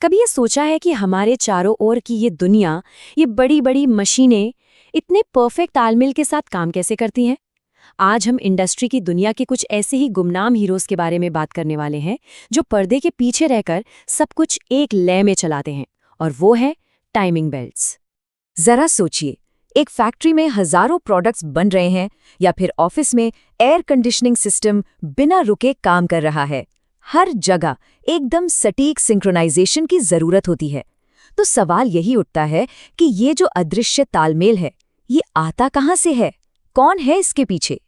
कभी ये सोचा है कि हमारे चारों ओर की ये दुनिया, ये बड़ी बड़ी मशीनें इतने परफेक्ट तालमेल के साथ काम कैसे करती हैं? आज हम इंडस्ट्री की दुनिया के कुछ ऐसे ही गुमनाम हीरोज के बारे में बात करने वाले हैं जो पर्दे के पीछे रहकर सब कुछ एक लय में चलाते हैं, और वो है टाइमिंग बेल्ट्स। जरा सोचिए, एक फैक्ट्री में हजारों प्रोडक्ट्स बन रहे हैं या फिर ऑफिस में एयर कंडीशनिंग सिस्टम बिना रुके काम कर रहा है। हर जगह एकदम सटीक सिंक्रोनाइजेशन की जरूरत होती है। तो सवाल यही उठता है कि ये जो अदृश्य तालमेल है, ये आता कहाँ से है? कौन है इसके पीछे?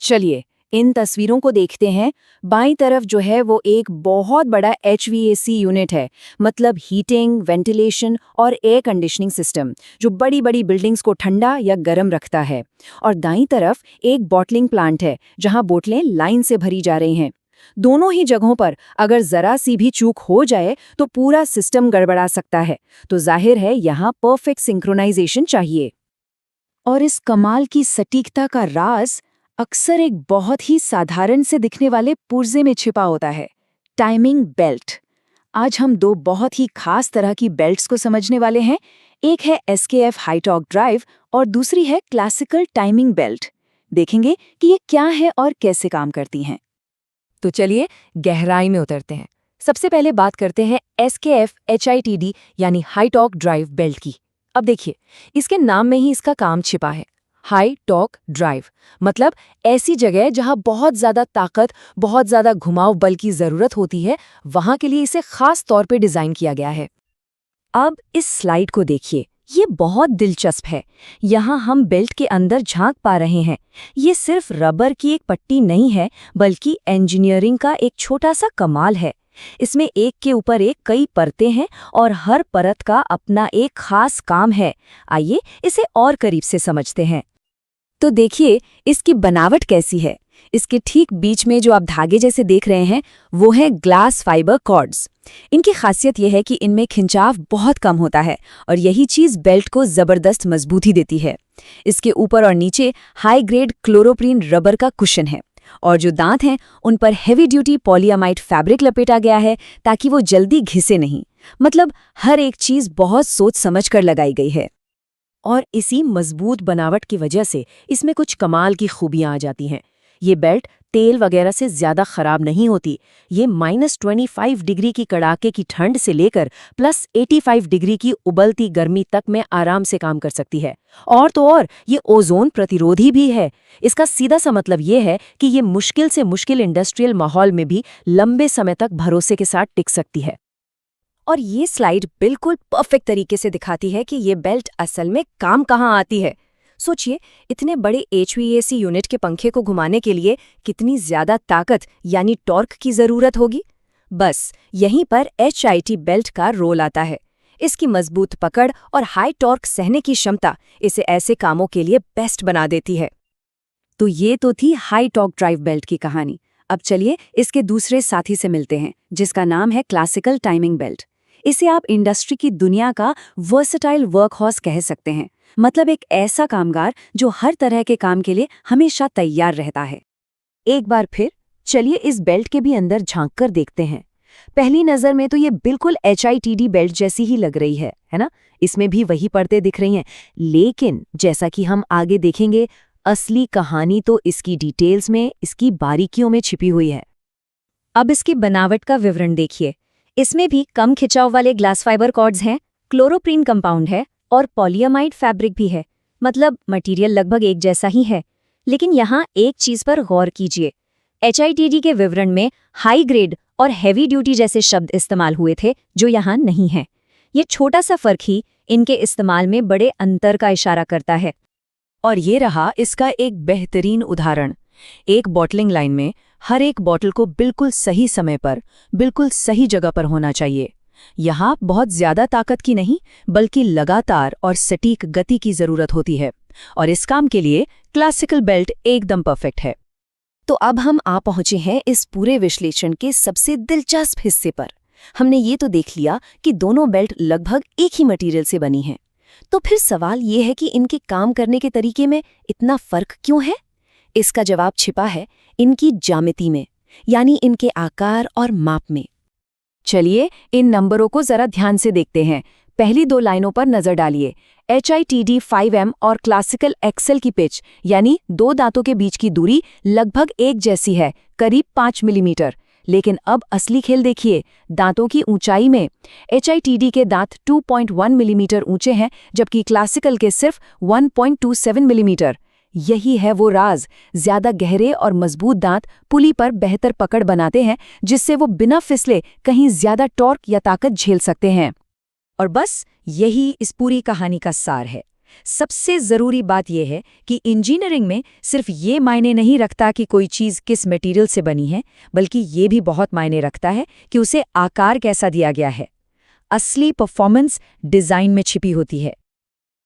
चलिए इन तस्वीरों को देखते हैं। बाईं तरफ जो है वो एक बहुत बड़ा HVAC यूनिट है, मतलब हीटिंग, वेंटिलेशन और एयर कंडीशनिंग सिस्टम, जो बड़ी बड़ी बिल्डिंग्स को ठंडा या गर्म रखता है। और दाईं तरफ एक बॉटलिंग प्लांट है, जहां बोतलें लाइन से भरी जा रही हैं। दोनों ही जगहों पर अगर जरा सी भी चूक हो जाए तो पूरा सिस्टम गड़बड़ा सकता है। तो जाहिर है यहाँ परफेक्ट सिंक्रोनाइजेशन चाहिए। और इस कमाल की सटीकता का राज अक्सर एक बहुत ही साधारण से दिखने वाले पुर्जे में छिपा होता है, टाइमिंग बेल्ट। आज हम दो बहुत ही खास तरह की बेल्ट्स को समझने वाले हैं। एक है SKF हाई टॉर्क ड्राइव और दूसरी है क्लासिकल टाइमिंग बेल्ट। देखेंगे कि ये क्या है और कैसे काम करती हैं। तो चलिए गहराई में उतरते हैं। सबसे पहले बात करते हैं SKF HITD यानी हाई टॉर्क ड्राइव बेल्ट की। अब देखिए, इसके नाम में ही इसका काम छिपा है। हाई टॉर्क ड्राइव मतलब ऐसी जगह जहां बहुत ज्यादा ताकत, बहुत ज्यादा घुमाव बल की जरूरत होती है, वहां के लिए इसे खास तौर पे डिजाइन किया गया है। अब इस स्लाइड को देखिए, ये बहुत दिलचस्प है। यहाँ हम बेल्ट के अंदर झांक पा रहे हैं। ये सिर्फ रबर की एक पट्टी नहीं है, बल्कि इंजीनियरिंग का एक छोटा सा कमाल है। इसमें एक के ऊपर एक कई परतें हैं और हर परत का अपना एक खास काम है। आइए इसे और करीब से समझते हैं। तो देखिए इसकी बनावट कैसी है। इसके ठीक बीच में जो आप धागे जैसे देख रहे हैं, वो है ग्लास फाइबर कॉर्ड्स। इनकी खासियत यह है कि इनमें खिंचाव बहुत कम होता है और यही चीज बेल्ट को जबरदस्त मजबूती देती है। इसके ऊपर और नीचे हाई ग्रेड क्लोरोप्रीन रबर का कुशन है और जो दांत हैं उन पर हेवी ड्यूटी पॉलीअमाइड फैब्रिक लपेटा गया है ताकि वो जल्दी घिसे नहीं। मतलब हर एक चीज बहुत सोच समझ कर लगाई गई है। और इसी मजबूत बनावट की वजह से इसमें कुछ कमाल की खूबियां आ जाती हैं। ये बेल्ट तेल वगैरह से ज्यादा खराब नहीं होती। ये -25 डिग्री की कड़ाके की ठंड से लेकर +85 डिग्री की उबलती गर्मी तक में आराम से काम कर सकती है। और तो और ये ओजोन प्रतिरोधी भी है। इसका सीधा सा मतलब ये है कि ये मुश्किल से मुश्किल इंडस्ट्रियल माहौल में भी लंबे समय तक भरोसे के साथ टिक सकती है। और ये स्लाइड बिल्कुल परफेक्ट तरीके से दिखाती है कि ये बेल्ट असल में काम कहाँ आती है। सोचिए, इतने बड़े HVAC यूनिट के पंखे को घुमाने के लिए कितनी ज्यादा ताकत यानी टॉर्क की जरूरत होगी। बस यहीं पर HIT बेल्ट का रोल आता है। इसकी मजबूत पकड़ और हाई टॉर्क सहने की क्षमता इसे ऐसे कामों के लिए बेस्ट बना देती है। तो ये तो थी हाई टॉर्क ड्राइव बेल्ट की कहानी। अब चलिए इसके दूसरे साथी से मिलते हैं, जिसका नाम है क्लासिकल टाइमिंग बेल्ट। इसे आप इंडस्ट्री की दुनिया का वर्सेटाइल वर्कहॉर्स कह सकते हैं। मतलब एक ऐसा कामगार जो हर तरह के काम के लिए हमेशा तैयार रहता है। एक बार फिर चलिए इस बेल्ट के भी अंदर झांक कर देखते हैं। पहली नजर में तो ये बिल्कुल HITD बेल्ट जैसी ही लग रही है ना? इसमें भी वही परतें दिख रही हैं। लेकिन जैसा कि हम आगे देखेंगे, असली कहानी तो इसकी डिटेल्स में, इसकी बारीकियों में छिपी हुई है। अब इसकी बनावट का विवरण देखिए। इसमें भी कम खिंचाव वाले ग्लास फाइबर कॉर्ड्स हैं, क्लोरोप्रीन कंपाउंड है और पॉलीअमाइड फैब्रिक भी है। मतलब मटेरियल लगभग एक जैसा ही है। लेकिन यहाँ एक चीज पर गौर कीजिए। HITD के विवरण में हाई ग्रेड और हैवी ड्यूटी जैसे शब्द इस्तेमाल हुए थे, जो यहाँ नहीं है। ये छोटा सा फर्क ही इनके इस्तेमाल में बड़े अंतर का इशारा करता है। और ये रहा इसका एक बेहतरीन उदाहरण। एक बॉटलिंग लाइन में हर एक बॉटल को बिल्कुल सही समय पर, बिल्कुल सही जगह पर होना चाहिए। यहाँ बहुत ज्यादा ताकत की नहीं, बल्कि लगातार और सटीक गति की जरूरत होती है। और इस काम के लिए क्लासिकल बेल्ट एकदम परफेक्ट है। तो अब हम आ पहुंचे हैं इस पूरे विश्लेषण के सबसे दिलचस्प हिस्से पर। हमने ये तो देख लिया कि दोनों बेल्ट लगभग एक ही मटेरियल से बनी हैं। तो फिर सवाल ये है कि इनके काम करने के तरीके में इतना फर्क क्यों है? इसका जवाब छिपा है इनकी ज्यामिति में, यानी इनके आकार और माप में। चलिए इन नंबरों को जरा ध्यान से देखते हैं। पहली दो लाइनों पर नजर डालिए। HITD 5M और क्लासिकल एक्सेल की पिच यानी दो दांतों के बीच की दूरी लगभग एक जैसी है, करीब 5 मिलीमीटर। लेकिन अब असली खेल देखिए, दांतों की ऊंचाई में HITD के दांत 2.1 मिलीमीटर ऊंचे हैं, जबकि क्लासिकल के सिर्फ 1.27 मिलीमीटर। यही है वो राज। ज्यादा गहरे और मजबूत दांत पुली पर बेहतर पकड़ बनाते हैं, जिससे वो बिना फिसले कहीं ज्यादा टॉर्क या ताकत झेल सकते हैं। और बस यही इस पूरी कहानी का सार है। सबसे ज़रूरी बात यह है कि इंजीनियरिंग में सिर्फ ये मायने नहीं रखता कि कोई चीज़ किस मटेरियल से बनी है, बल्कि ये भी बहुत मायने रखता है कि उसे आकार कैसा दिया गया है। असली परफॉर्मेंस डिज़ाइन में छिपी होती है।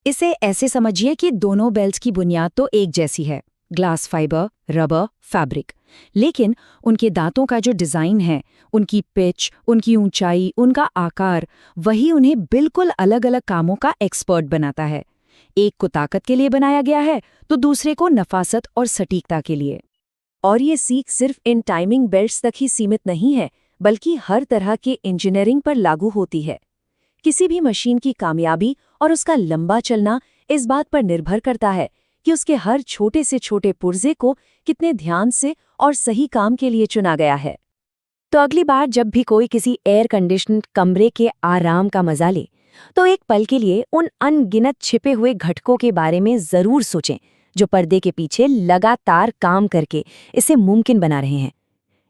इसे ऐसे समझिए कि दोनों बेल्ट्स की बुनियाद तो एक जैसी है, ग्लास फाइबर, रबर, फैब्रिक। लेकिन उनके दांतों का जो डिज़ाइन है, उनकी पिच, उनकी ऊंचाई, उनका आकार, वही उन्हें बिल्कुल अलग-अलग कामों का एक्सपर्ट बनाता है। एक को ताकत के लिए बनाया गया है, तो दूसरे को नफासत और सटीकता के लिए। और ये सीख सिर्फ इन टाइमिंग बेल्ट्स तक ही सीमित नहीं है, बल्कि हर तरह के इंजीनियरिंग पर लागू होती है। किसी भी मशीन की कामयाबी और उसका लंबा चलना इस बात पर निर्भर करता है कि उसके हर छोटे से छोटे पुर्जे को कितने ध्यान से और सही काम के लिए चुना गया है। तो अगली बार जब भी कोई किसी एयर कंडीशन्ड कमरे के आराम का मजा ले, तो एक पल के लिए उन अनगिनत छिपे हुए घटकों के बारे में जरूर सोचें, जो पर्दे के पीछे लगातार काम करके इसे मुमकिन बना रहे हैं।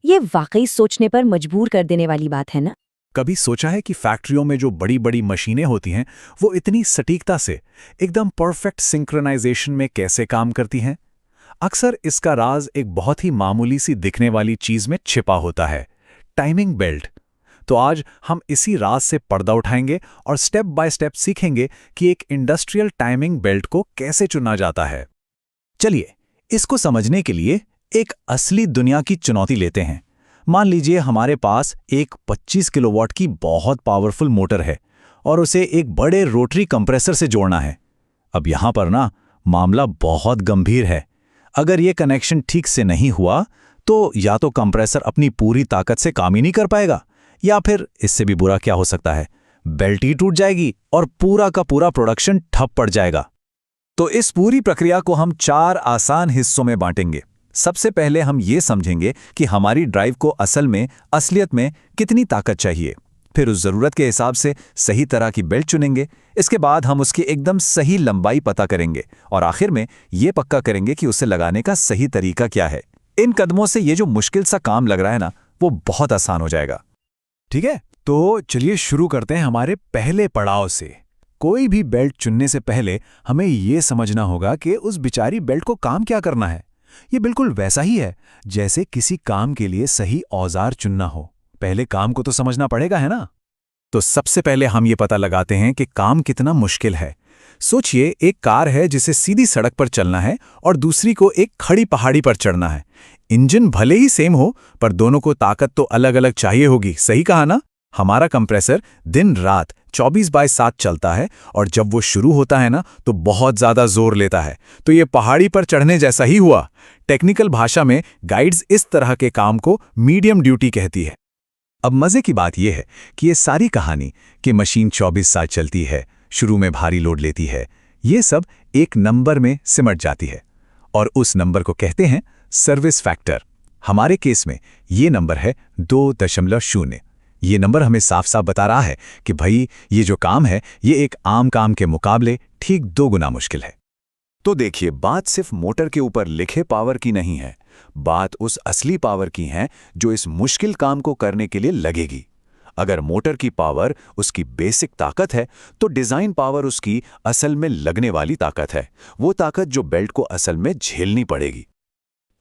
ये वाकई सोचने पर मजबूर कर देने वाली बात है ना? कभी सोचा है कि फैक्ट्रियों में जो बड़ी बड़ी मशीनें होती हैं वो इतनी सटीकता से एकदम परफेक्ट सिंक्रोनाइजेशन में कैसे काम करती हैं? अक्सर इसका राज एक बहुत ही मामूली सी दिखने वाली चीज में छिपा होता है, टाइमिंग बेल्ट। तो आज हम इसी राज से पर्दा उठाएंगे और स्टेप बाय स्टेप सीखेंगे कि एक इंडस्ट्रियल टाइमिंग बेल्ट को कैसे चुना जाता है। चलिए इसको समझने के लिए एक असली दुनिया की चुनौती लेते हैं। मान लीजिए हमारे पास एक 25 किलोवाट की बहुत पावरफुल मोटर है और उसे एक बड़े रोटरी कंप्रेसर से जोड़ना है। अब यहां पर ना मामला बहुत गंभीर है। अगर ये कनेक्शन ठीक से नहीं हुआ तो या तो कंप्रेसर अपनी पूरी ताकत से काम ही नहीं कर पाएगा, या फिर इससे भी बुरा क्या हो सकता है, बेल्ट ही टूट जाएगी और पूरा का पूरा प्रोडक्शन ठप पड़ जाएगा। तो इस पूरी प्रक्रिया को हम 4 आसान हिस्सों में बांटेंगे। सबसे पहले हम ये समझेंगे कि हमारी ड्राइव को असलियत में कितनी ताकत चाहिए। फिर उस ज़रूरत के हिसाब से सही तरह की बेल्ट चुनेंगे। इसके बाद हम उसकी एकदम सही लंबाई पता करेंगे और आखिर में ये पक्का करेंगे कि उसे लगाने का सही तरीका क्या है। इन कदमों से ये जो मुश्किल सा काम लग रहा है ना, वो बहुत आसान हो जाएगा। ठीक है, तो चलिए शुरू करते हैं हमारे पहले पड़ाव से। कोई भी बेल्ट चुनने से पहले हमें ये समझना होगा कि उस बेचारी बेल्ट को काम क्या करना है। ये बिल्कुल वैसा ही है जैसे किसी काम के लिए सही औजार चुनना हो। पहले काम को तो समझना पड़ेगा, है ना? तो सबसे पहले हम ये पता लगाते हैं कि काम कितना मुश्किल है। सोचिए एक कार है जिसे सीधी सड़क पर चलना है और दूसरी को एक खड़ी पहाड़ी पर चढ़ना है। इंजन भले ही सेम हो, पर दोनों को ताकत तो अलग अलग चाहिए होगी। सही कहा ना? हमारा कंप्रेसर दिन रात 24/7 चलता है और जब वो शुरू होता है ना तो बहुत ज़्यादा जोर लेता है। तो ये पहाड़ी पर चढ़ने जैसा ही हुआ। टेक्निकल भाषा में गाइड्स इस तरह के काम को मीडियम ड्यूटी कहती है। अब मज़े की बात यह है कि ये सारी कहानी कि मशीन 24/7 चलती है, शुरू में भारी लोड लेती है, ये सब एक नंबर में सिमट जाती है और उस नंबर को कहते हैं सर्विस फैक्टर। हमारे केस में ये नंबर है 2.0। ये नंबर हमें साफ साफ बता रहा है कि भाई ये जो काम है ये एक आम काम के मुकाबले ठीक 2 गुना मुश्किल है। तो देखिए, बात सिर्फ मोटर के ऊपर लिखे पावर की नहीं है, बात उस असली पावर की है जो इस मुश्किल काम को करने के लिए लगेगी। अगर मोटर की पावर उसकी बेसिक ताकत है तो डिज़ाइन पावर उसकी असल में लगने वाली ताकत है, वो ताकत जो बेल्ट को असल में झेलनी पड़ेगी।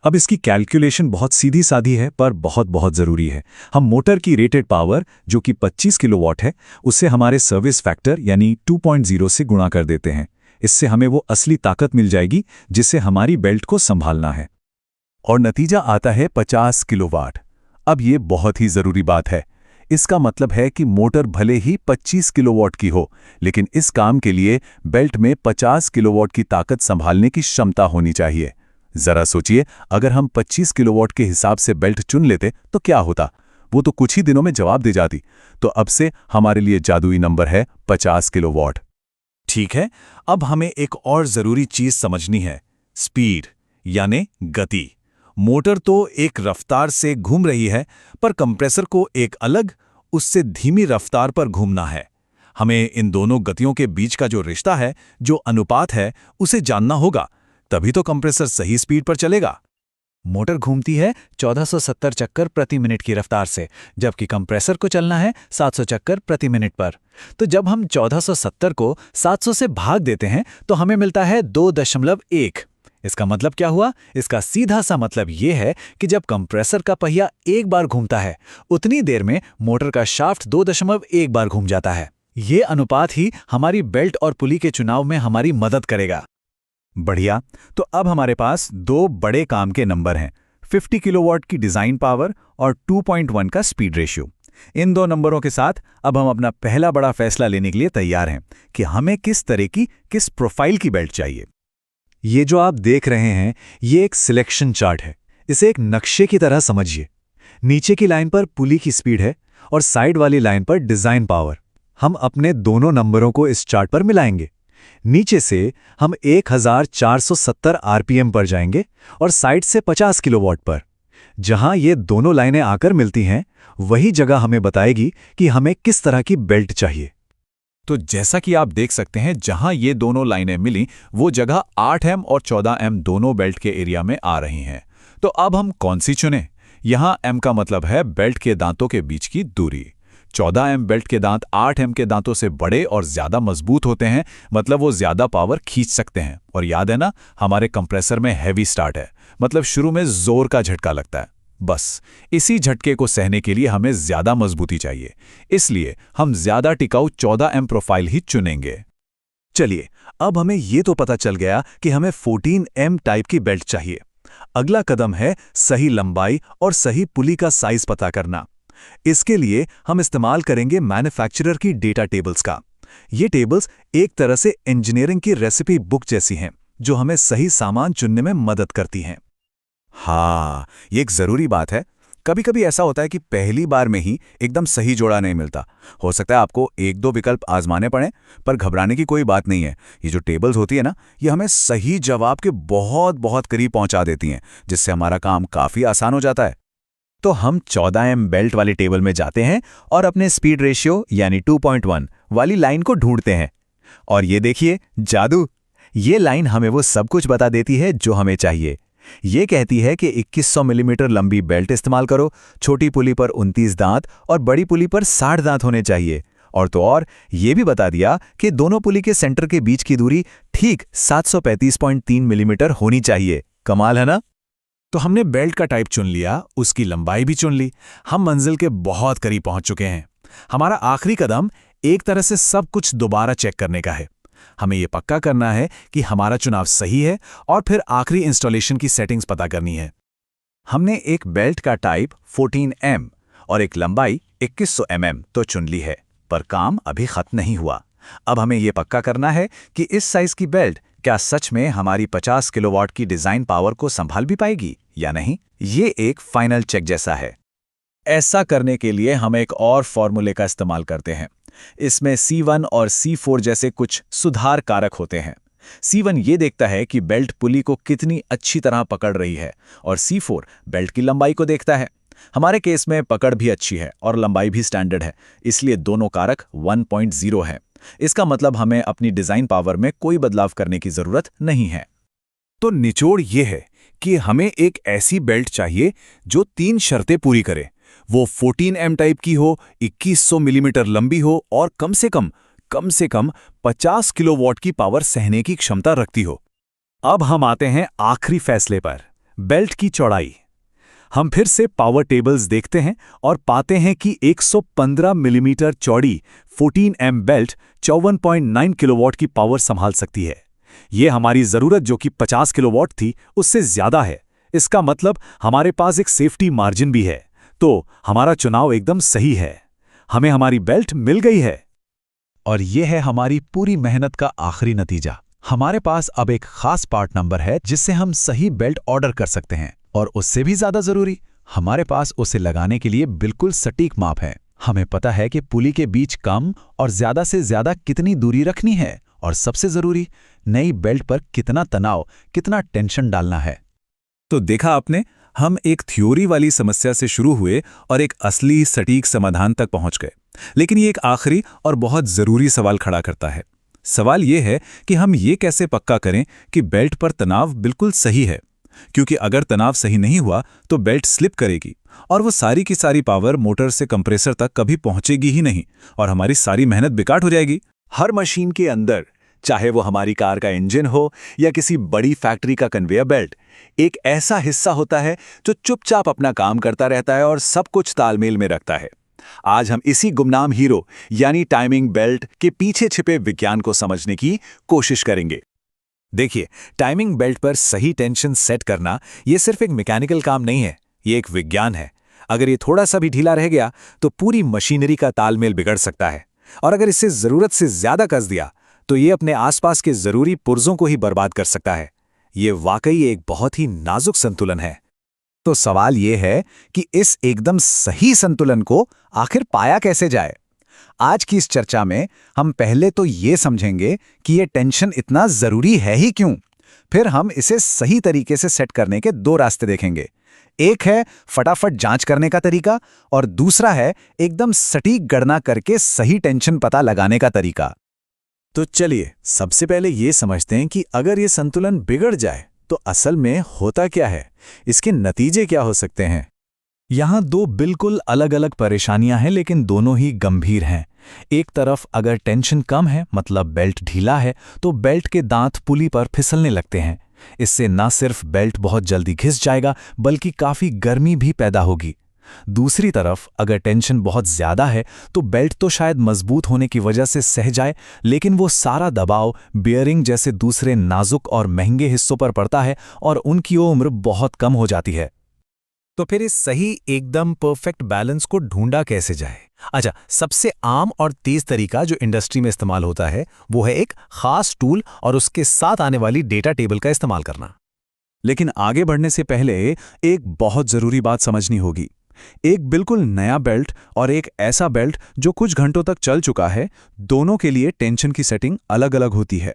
अब इसकी कैलकुलेशन बहुत सीधी सादी है पर बहुत बहुत ज़रूरी है। हम मोटर की रेटेड पावर जो कि 25 किलोवाट है उसे हमारे सर्विस फैक्टर यानी 2.0 से गुणा कर देते हैं। इससे हमें वो असली ताकत मिल जाएगी जिससे हमारी बेल्ट को संभालना है, और नतीजा आता है 50 किलोवाट। अब ये बहुत ही ज़रूरी बात है। इसका मतलब है कि मोटर भले ही 25 किलोवाट की हो, लेकिन इस काम के लिए बेल्ट में 50 किलोवाट की ताकत संभालने की क्षमता होनी चाहिए। जरा सोचिए, अगर हम 25 किलोवाट के हिसाब से बेल्ट चुन लेते तो क्या होता? वो तो कुछ ही दिनों में जवाब दे जाती। तो अब से हमारे लिए जादुई नंबर है 50 किलोवाट। ठीक है, अब हमें एक और जरूरी चीज समझनी है, स्पीड यानी गति। मोटर तो एक रफ्तार से घूम रही है, पर कंप्रेसर को एक अलग, उससे धीमी रफ्तार पर घूमना है। हमें इन दोनों गतियों के बीच का जो रिश्ता है, जो अनुपात है, उसे जानना होगा, तभी तो कंप्रेसर सही स्पीड पर चलेगा। मोटर घूमती है 1470 चक्कर प्रति मिनट की रफ्तार से, जबकि कंप्रेसर को चलना है 700 चक्कर प्रति मिनट पर। तो जब हम 1470 को 700 से भाग देते हैं तो हमें मिलता है 2.1। इसका मतलब क्या हुआ? इसका सीधा सा मतलब ये है कि जब कंप्रेसर का पहिया एक बार घूमता है, उतनी देर में मोटर का शाफ्ट 2.1 बार घूम जाता है। ये अनुपात ही हमारी बेल्ट और पुली के चुनाव में हमारी मदद करेगा। बढ़िया, तो अब हमारे पास दो बड़े काम के नंबर हैं, 50 किलोवाट की डिजाइन पावर और 2.1 का स्पीड रेशियो। इन दो नंबरों के साथ अब हम अपना पहला बड़ा फैसला लेने के लिए तैयार हैं कि हमें किस तरह की, किस प्रोफाइल की बेल्ट चाहिए। ये जो आप देख रहे हैं, ये एक सिलेक्शन चार्ट है। इसे एक नक्शे की तरह समझिए। नीचे की लाइन पर पुली की स्पीड है और साइड वाली लाइन पर डिजाइन पावर। हम अपने दोनों नंबरों को इस चार्ट पर मिलाएंगे। नीचे से हम 1470 आरपीएम पर जाएंगे और साइड से 50 किलोवाट पर। जहां ये दोनों लाइनें आकर मिलती हैं, वही जगह हमें बताएगी कि हमें किस तरह की बेल्ट चाहिए। तो जैसा कि आप देख सकते हैं, जहां ये दोनों लाइनें मिली, वो जगह 8M और 14M दोनों बेल्ट के एरिया में आ रही हैं। तो अब हम कौन सी चुनें? यहां M का मतलब है बेल्ट के दांतों के बीच की दूरी। 14M बेल्ट के दांत 8M के दांतों से बड़े और ज्यादा मजबूत होते हैं, मतलब वो ज्यादा पावर खींच सकते हैं। और याद है ना, हमारे कंप्रेसर में हैवी स्टार्ट है, मतलब शुरू में जोर का झटका लगता है। बस इसी झटके को सहने के लिए हमें ज्यादा मजबूती चाहिए, इसलिए हम ज्यादा टिकाऊ 14M प्रोफाइल ही चुनेंगे। चलिए, अब हमें ये तो पता चल गया कि हमें 14M टाइप की बेल्ट चाहिए। अगला कदम है सही लंबाई और सही पुली का साइज पता करना। इसके लिए हम इस्तेमाल करेंगे मैन्युफैक्चरर की डेटा टेबल्स का। ये टेबल्स एक तरह से इंजीनियरिंग की रेसिपी बुक जैसी हैं, जो हमें सही सामान चुनने में मदद करती हैं। हाँ, ये एक जरूरी बात है। कभी कभी ऐसा होता है कि पहली बार में ही एकदम सही जोड़ा नहीं मिलता। हो सकता है आपको एक दो विकल्प आजमाने पड़े, पर घबराने की कोई बात नहीं है। ये जो टेबल्स होती है ना, ये हमें सही जवाब के बहुत बहुत करीब पहुंचा देती हैं, जिससे हमारा काम काफी आसान हो जाता है। तो हम 14M बेल्ट वाली टेबल में जाते हैं और अपने स्पीड रेशियो यानी 2.1 वाली लाइन को ढूंढते हैं। और ये देखिए, जादू! ये लाइन हमें वो सब कुछ बता देती है जो हमें चाहिए। ये कहती है कि 2100 मिलीमीटर लंबी बेल्ट इस्तेमाल करो, छोटी पुली पर 29 दांत और बड़ी पुली पर 60 दांत होने चाहिए। और तो और ये भी बता दिया कि दोनों पुली के सेंटर के बीच की दूरी ठीक 735.3 मिलीमीटर होनी चाहिए। कमाल है ना? तो हमने बेल्ट का टाइप चुन लिया, उसकी लंबाई भी चुन ली। हम मंजिल के बहुत करीब पहुंच चुके हैं। हमारा आखिरी कदम एक तरह से सब कुछ दोबारा चेक करने का है। हमें यह पक्का करना है कि हमारा चुनाव सही है और फिर आखिरी इंस्टॉलेशन की सेटिंग्स पता करनी है। हमने एक बेल्ट का टाइप 14M और एक लंबाई 2100 mm तो चुन ली है, पर काम अभी खत्म नहीं हुआ। अब हमें यह पक्का करना है कि इस साइज की बेल्ट क्या सच में हमारी 50 किलोवाट की डिजाइन पावर को संभाल भी पाएगी या नहीं। ये एक फाइनल चेक जैसा है। ऐसा करने के लिए हम एक और फॉर्मूले का इस्तेमाल करते हैं। इसमें C1 और C4 जैसे कुछ सुधार कारक होते हैं। C1 ये देखता है कि बेल्ट पुली को कितनी अच्छी तरह पकड़ रही है, और C4 बेल्ट की लंबाई को देखता है। हमारे केस में पकड़ भी अच्छी है और लंबाई भी स्टैंडर्ड है, इसलिए दोनों कारक 1.0 हैं। इसका मतलब हमें अपनी डिजाइन पावर में कोई बदलाव करने की जरूरत नहीं है। तो निचोड़ ये है कि हमें एक ऐसी बेल्ट चाहिए जो 3 शर्तें पूरी करे। वो 14M टाइप की हो, 2100 मिलीमीटर लंबी हो और कम से कम 50 किलोवाट की पावर सहने की क्षमता रखती हो। अब हम आते हैं आखिरी फैसले पर, बेल्ट की चौड़ाई। हम फिर से पावर टेबल्स देखते हैं और पाते हैं कि 115 मिलीमीटर चौड़ी 14M बेल्ट 54.9 किलोवाट की पावर संभाल सकती है। ये हमारी जरूरत जो कि 50 किलोवाट थी, उससे ज्यादा है। इसका मतलब हमारे पास एक सेफ्टी मार्जिन भी है। तो हमारा चुनाव एकदम सही है। हमें हमारी बेल्ट मिल गई है। और यह है हमारी पूरी मेहनत का आखिरी नतीजा। हमारे पास अब एक खास पार्ट नंबर है जिससे हम सही बेल्ट ऑर्डर कर सकते हैं, और उससे भी ज्यादा जरूरी, हमारे पास उसे लगाने के लिए बिल्कुल सटीक माप है। हमें पता है कि पुली के बीच कम और ज़्यादा से ज़्यादा कितनी दूरी रखनी है, और सबसे ज़रूरी, नई बेल्ट पर कितना तनाव, कितना टेंशन डालना है। तो देखा आपने, हम एक थ्योरी वाली समस्या से शुरू हुए और एक असली सटीक समाधान तक पहुंच गए। लेकिन ये एक आखिरी और बहुत ज़रूरी सवाल खड़ा करता है। सवाल ये है कि हम ये कैसे पक्का करें कि बेल्ट पर तनाव बिल्कुल सही है, क्योंकि अगर तनाव सही नहीं हुआ तो बेल्ट स्लिप करेगी और वो सारी की सारी पावर मोटर से कंप्रेसर तक कभी पहुंचेगी ही नहीं और हमारी सारी मेहनत बेकार हो जाएगी। हर मशीन के अंदर, चाहे वो हमारी कार का इंजन हो या किसी बड़ी फैक्ट्री का कन्वेयर बेल्ट, एक ऐसा हिस्सा होता है जो चुपचाप अपना काम करता रहता है और सब कुछ तालमेल में रखता है। आज हम इसी गुमनाम हीरो यानी टाइमिंग बेल्ट के पीछे छिपे विज्ञान को समझने की कोशिश करेंगे। देखिए, टाइमिंग बेल्ट पर सही टेंशन सेट करना ये सिर्फ एक मैकेनिकल काम नहीं है, ये एक विज्ञान है। अगर ये थोड़ा सा भी ढीला रह गया तो पूरी मशीनरी का तालमेल बिगड़ सकता है, और अगर इससे ज़रूरत से ज़्यादा कस दिया तो ये अपने आसपास के ज़रूरी पुर्जों को ही बर्बाद कर सकता है। ये वाकई एक बहुत ही नाजुक संतुलन है। तो सवाल ये है कि इस एकदम सही संतुलन को आखिर पाया कैसे जाए। आज की इस चर्चा में हम पहले तो ये समझेंगे कि ये टेंशन इतना ज़रूरी है ही क्यों। फिर हम इसे सही तरीके से सेट करने के दो रास्ते देखेंगे। एक है फटाफट जांच करने का तरीका, और दूसरा है एकदम सटीक गणना करके सही टेंशन पता लगाने का तरीका। तो चलिए सबसे पहले ये समझते हैं कि अगर ये संतुलन बिगड़ जाए तो असल में होता क्या है, इसके नतीजे क्या हो सकते हैं। यहाँ दो बिल्कुल अलग अलग परेशानियां हैं, लेकिन दोनों ही गंभीर हैं। एक तरफ अगर टेंशन कम है, मतलब बेल्ट ढीला है, तो बेल्ट के दांत पुली पर फिसलने लगते हैं। इससे न सिर्फ बेल्ट बहुत जल्दी घिस जाएगा, बल्कि काफ़ी गर्मी भी पैदा होगी। दूसरी तरफ अगर टेंशन बहुत ज़्यादा है तो बेल्ट तो शायद मजबूत होने की वजह से सह जाए, लेकिन वो सारा दबाव बियरिंग जैसे दूसरे नाजुक और महंगे हिस्सों पर पड़ता है और उनकी उम्र बहुत कम हो जाती है। तो फिर इस सही एकदम परफेक्ट बैलेंस को ढूंढा कैसे जाए? अच्छा, सबसे आम और तेज तरीका जो इंडस्ट्री में इस्तेमाल होता है वो है एक खास टूल और उसके साथ आने वाली डेटा टेबल का इस्तेमाल करना। लेकिन आगे बढ़ने से पहले एक बहुत ज़रूरी बात समझनी होगी। एक बिल्कुल नया बेल्ट और एक ऐसा बेल्ट जो कुछ घंटों तक चल चुका है, दोनों के लिए टेंशन की सेटिंग अलग अलग होती है।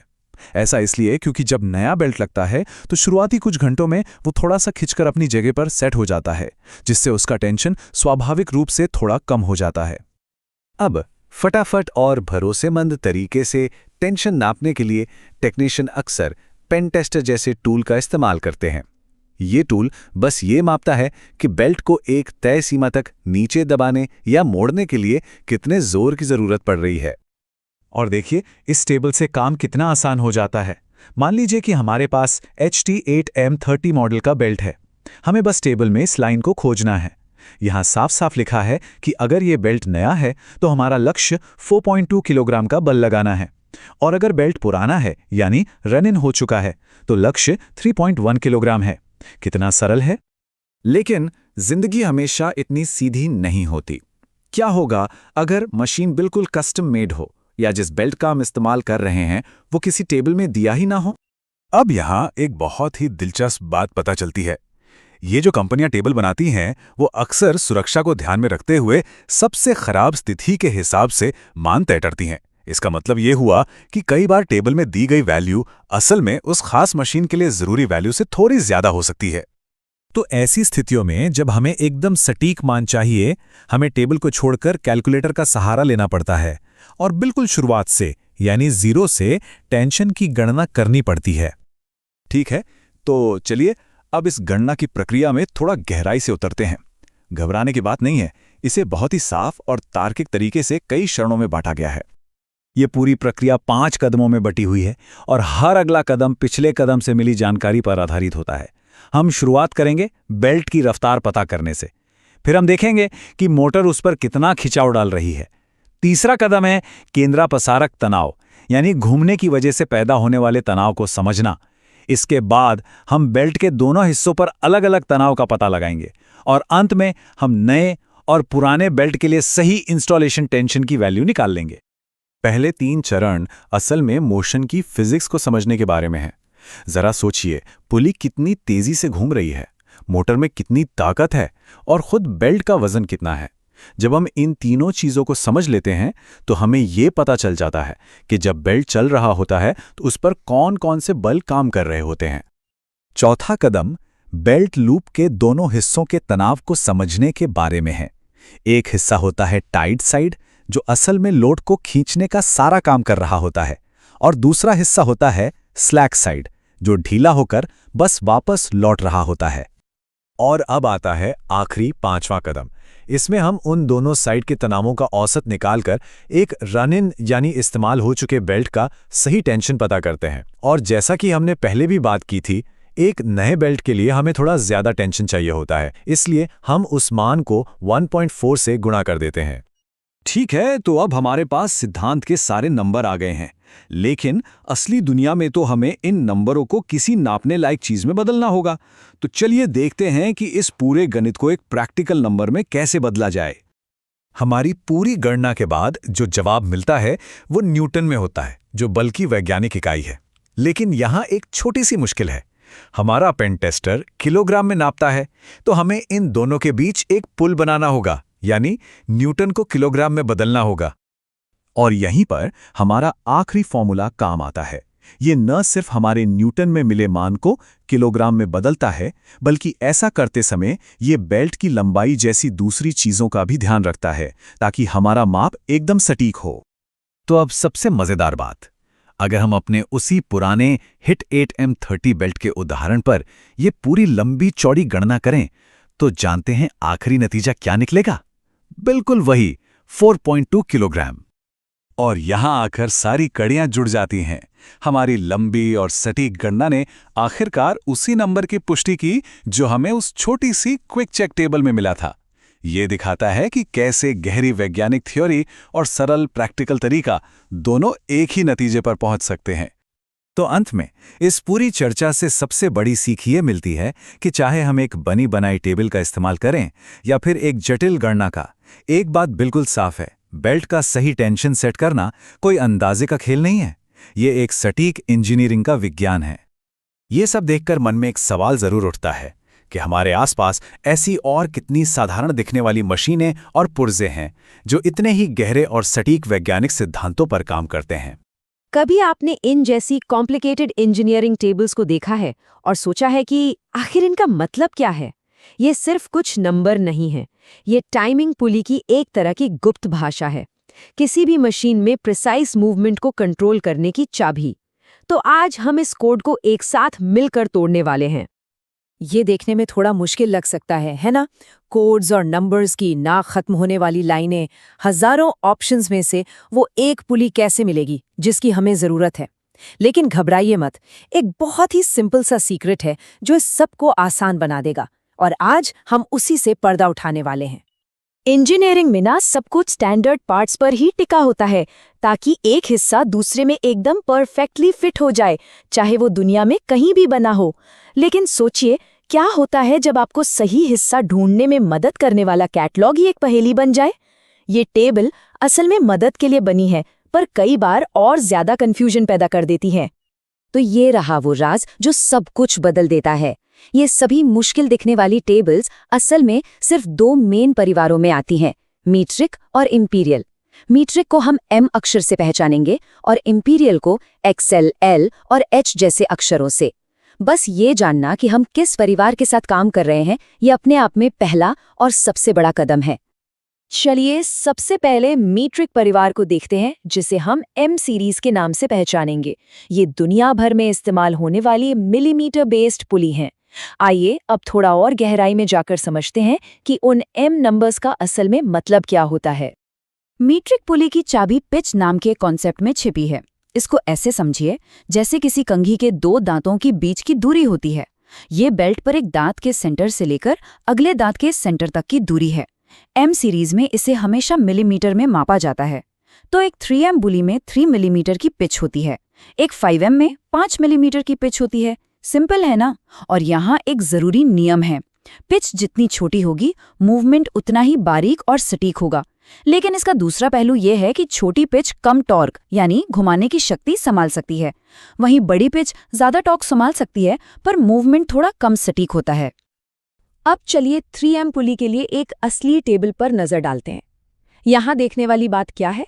ऐसा इसलिए क्योंकि जब नया बेल्ट लगता है तो शुरुआती कुछ घंटों में वो थोड़ा सा खिंचकर अपनी जगह पर सेट हो जाता है, जिससे उसका टेंशन स्वाभाविक रूप से थोड़ा कम हो जाता है। अब फटाफट और भरोसेमंद तरीके से टेंशन नापने के लिए टेक्नीशियन अक्सर पेन टेस्टर जैसे टूल का इस्तेमाल करते हैं। ये टूल बस ये मापता है कि बेल्ट को एक तय सीमा तक नीचे दबाने या मोड़ने के लिए कितने जोर की जरूरत पड़ रही है। और देखिए इस टेबल से काम कितना आसान हो जाता है। मान लीजिए कि हमारे पास HT8M30 मॉडल का बेल्ट है। हमें बस टेबल में इस लाइन को खोजना है। यहाँ साफ साफ लिखा है कि अगर ये बेल्ट नया है तो हमारा लक्ष्य 4.2 किलोग्राम का बल लगाना है, और अगर बेल्ट पुराना है यानी रन इन हो चुका है तो लक्ष्य 3.1 किलोग्राम है। कितना सरल है। लेकिन जिंदगी हमेशा इतनी सीधी नहीं होती। क्या होगा अगर मशीन बिल्कुल कस्टम मेड हो, या जिस बेल्ट का हम इस्तेमाल कर रहे हैं वो किसी टेबल में दिया ही ना हो? अब यहाँ एक बहुत ही दिलचस्प बात पता चलती है। ये जो कंपनियां टेबल बनाती हैं वो अक्सर सुरक्षा को ध्यान में रखते हुए सबसे खराब स्थिति के हिसाब से मान तय करती हैं। इसका मतलब ये हुआ कि कई बार टेबल में दी गई वैल्यू असल में उस खास मशीन के लिए जरूरी वैल्यू से थोड़ी ज्यादा हो सकती है। तो ऐसी स्थितियों में जब हमें एकदम सटीक मान चाहिए, हमें टेबल को छोड़कर कैलकुलेटर का सहारा लेना पड़ता है और बिल्कुल शुरुआत से यानी 0 से टेंशन की गणना करनी पड़ती है। ठीक है, तो चलिए अब इस गणना की प्रक्रिया में थोड़ा गहराई से उतरते हैं। घबराने की बात नहीं है, इसे बहुत ही साफ और तार्किक तरीके से कई चरणों में बांटा गया है। ये पूरी प्रक्रिया 5 कदमों में बटी हुई है और हर अगला कदम पिछले कदम से मिली जानकारी पर आधारित होता है। हम शुरुआत करेंगे बेल्ट की रफ्तार पता करने से। फिर हम देखेंगे कि मोटर उस पर कितना खिंचाव डाल रही है। तीसरा कदम है केंद्रापसारक तनाव, यानी घूमने की वजह से पैदा होने वाले तनाव को समझना। इसके बाद हम बेल्ट के दोनों हिस्सों पर अलग अलग तनाव का पता लगाएंगे और अंत में हम नए और पुराने बेल्ट के लिए सही इंस्टॉलेशन टेंशन की वैल्यू निकाल लेंगे। पहले 3 चरण असल में मोशन की फिजिक्स को समझने के बारे में है। जरा सोचिए, पुली कितनी तेजी से घूम रही है। मोटर में कितनी ताकत है और खुद बेल्ट का वजन कितना है। जब हम इन तीनों चीज़ों को समझ लेते हैं तो हमें ये पता चल जाता है कि जब बेल्ट चल रहा होता है तो उस पर कौन कौन से बल काम कर रहे होते हैं। चौथा कदम बेल्ट लूप के दोनों हिस्सों के तनाव को समझने के बारे में है। एक हिस्सा होता है टाइट साइड, जो असल में लोड को खींचने का सारा काम कर रहा होता है, और दूसरा हिस्सा होता है स्लैक साइड, जो ढीला होकर बस वापस लौट रहा होता है। और अब आता है आखिरी पांचवां कदम। इसमें हम उन दोनों साइड के तनावों का औसत निकालकर एक रन इन यानी इस्तेमाल हो चुके बेल्ट का सही टेंशन पता करते हैं। और जैसा कि हमने पहले भी बात की थी, एक नए बेल्ट के लिए हमें थोड़ा ज्यादा टेंशन चाहिए होता है, इसलिए हम उस मान को 1.4 से गुणा कर देते हैं। ठीक है, तो अब हमारे पास सिद्धांत के सारे नंबर आ गए हैं, लेकिन असली दुनिया में तो हमें इन नंबरों को किसी नापने लायक चीज में बदलना होगा। तो चलिए देखते हैं कि इस पूरे गणित को एक प्रैक्टिकल नंबर में कैसे बदला जाए। हमारी पूरी गणना के बाद जो जवाब मिलता है वो न्यूटन में होता है, जो बल की वैज्ञानिक इकाई है। लेकिन यहाँ एक छोटी सी मुश्किल है। हमारा पेन टेस्टर किलोग्राम में नापता है, तो हमें इन दोनों के बीच एक पुल बनाना होगा, यानी न्यूटन को किलोग्राम में बदलना होगा। और यहीं पर हमारा आखिरी फॉर्मूला काम आता है। ये न सिर्फ हमारे न्यूटन में मिले मान को किलोग्राम में बदलता है, बल्कि ऐसा करते समय ये बेल्ट की लंबाई जैसी दूसरी चीजों का भी ध्यान रखता है, ताकि हमारा माप एकदम सटीक हो। तो अब सबसे मजेदार बात, अगर हम अपने उसी पुराने हिट 8M30 बेल्ट के उदाहरण पर ये पूरी लंबी चौड़ी गणना करें, तो जानते हैं आखिरी नतीजा क्या निकलेगा? बिल्कुल वही 4.2 किलोग्राम। और यहां आकर सारी कड़ियां जुड़ जाती हैं। हमारी लंबी और सटीक गणना ने आखिरकार उसी नंबर की पुष्टि की जो हमें उस छोटी सी क्विक चेक टेबल में मिला था। ये दिखाता है कि कैसे गहरी वैज्ञानिक थ्योरी और सरल प्रैक्टिकल तरीका दोनों एक ही नतीजे पर पहुंच सकते हैं। तो अंत में इस पूरी चर्चा से सबसे बड़ी सीख ये मिलती है कि चाहे हम एक बनी बनाई टेबल का इस्तेमाल करें या फिर एक जटिल गणना का, एक बात बिल्कुल साफ है, बेल्ट का सही टेंशन सेट करना कोई अंदाजे का खेल नहीं है। ये एक सटीक इंजीनियरिंग का विज्ञान है। ये सब देखकर मन में एक सवाल जरूर उठता है कि हमारे आसपास ऐसी और कितनी साधारण दिखने वाली मशीनें और पुर्जे हैं जो इतने ही गहरे और सटीक वैज्ञानिक सिद्धांतों पर काम करते हैं। कभी आपने इन जैसी कॉम्प्लिकेटेड इंजीनियरिंग टेबल्स को देखा है और सोचा है कि आखिर इनका मतलब क्या है? ये सिर्फ कुछ नंबर नहीं है, ये टाइमिंग पुली की एक तरह की गुप्त भाषा है, किसी भी मशीन में प्रिसाइज मूवमेंट को कंट्रोल करने की चाबी। तो आज हम इस कोड को एक साथ मिलकर तोड़ने वाले हैं। ये देखने में थोड़ा मुश्किल लग सकता है ना? कोड्स और नंबर्स की ना खत्म होने वाली लाइनें, हजारों ऑप्शंस में से वो एक पुली कैसे मिलेगी जिसकी हमें जरूरत है। लेकिन घबराइए मत, एक बहुत ही सिंपल सा सीक्रेट है जो इस सब को आसान बना देगा, और आज हम उसी से पर्दा उठाने वाले हैं। इंजीनियरिंग में ना सब कुछ स्टैंडर्ड पार्ट्स पर ही टिका होता है, ताकि एक हिस्सा दूसरे में एकदम परफेक्टली फिट हो जाए, चाहे वो दुनिया में कहीं भी बना हो। लेकिन सोचिए, क्या होता है जब आपको सही हिस्सा ढूंढने में मदद करने वाला कैटलॉग ही एक पहेली बन जाए? ये टेबल असल में मदद के लिए बनी है, पर कई बार और ज्यादा कंफ्यूजन पैदा कर देती है। तो ये रहा वो राज जो सब कुछ बदल देता है। ये सभी मुश्किल दिखने वाली टेबल्स असल में सिर्फ दो मेन परिवारों में आती हैं, मीट्रिक और इंपीरियल। मीट्रिक को हम M अक्षर से पहचानेंगे और इंपीरियल को XL, L और H जैसे अक्षरों से। बस ये जानना कि हम किस परिवार के साथ काम कर रहे हैं, ये अपने आप में पहला और सबसे बड़ा कदम है। चलिए सबसे पहले मीट्रिक परिवार को देखते हैं, जिसे हम M सीरीज के नाम से पहचानेंगे। ये दुनिया भर में इस्तेमाल होने वाली मिलीमीटर बेस्ड पुली हैं। आइए अब थोड़ा और गहराई में जाकर समझते हैं कि उन M नंबर्स का असल में मतलब क्या होता है। मीट्रिक पुली की चाबी पिच नाम के कॉन्सेप्ट में छिपी है। इसको ऐसे समझिए जैसे किसी कंघी के दो दांतों के बीच की दूरी होती है। ये बेल्ट पर एक दांत के सेंटर से लेकर अगले दांत के सेंटर तक की दूरी है। M सीरीज में इसे हमेशा मिलीमीटर में मापा जाता है। तो एक 3M पुली में 3 मिलीमीटर की पिच होती है, एक 5M में 5 मिलीमीटर की पिच होती है। सिंपल है ना? और यहाँ एक जरूरी नियम है, पिच जितनी छोटी होगी मूवमेंट उतना ही बारीक और सटीक होगा। लेकिन इसका दूसरा पहलू यह है कि छोटी पिच कम टॉर्क यानी घुमाने की शक्ति संभाल सकती है, वहीं बड़ी पिच ज्यादा टॉर्क संभाल सकती है पर मूवमेंट थोड़ा कम सटीक होता है। अब चलिए 3M पुली के लिए एक असली टेबल पर नजर डालते हैं। यहाँ देखने वाली बात क्या है?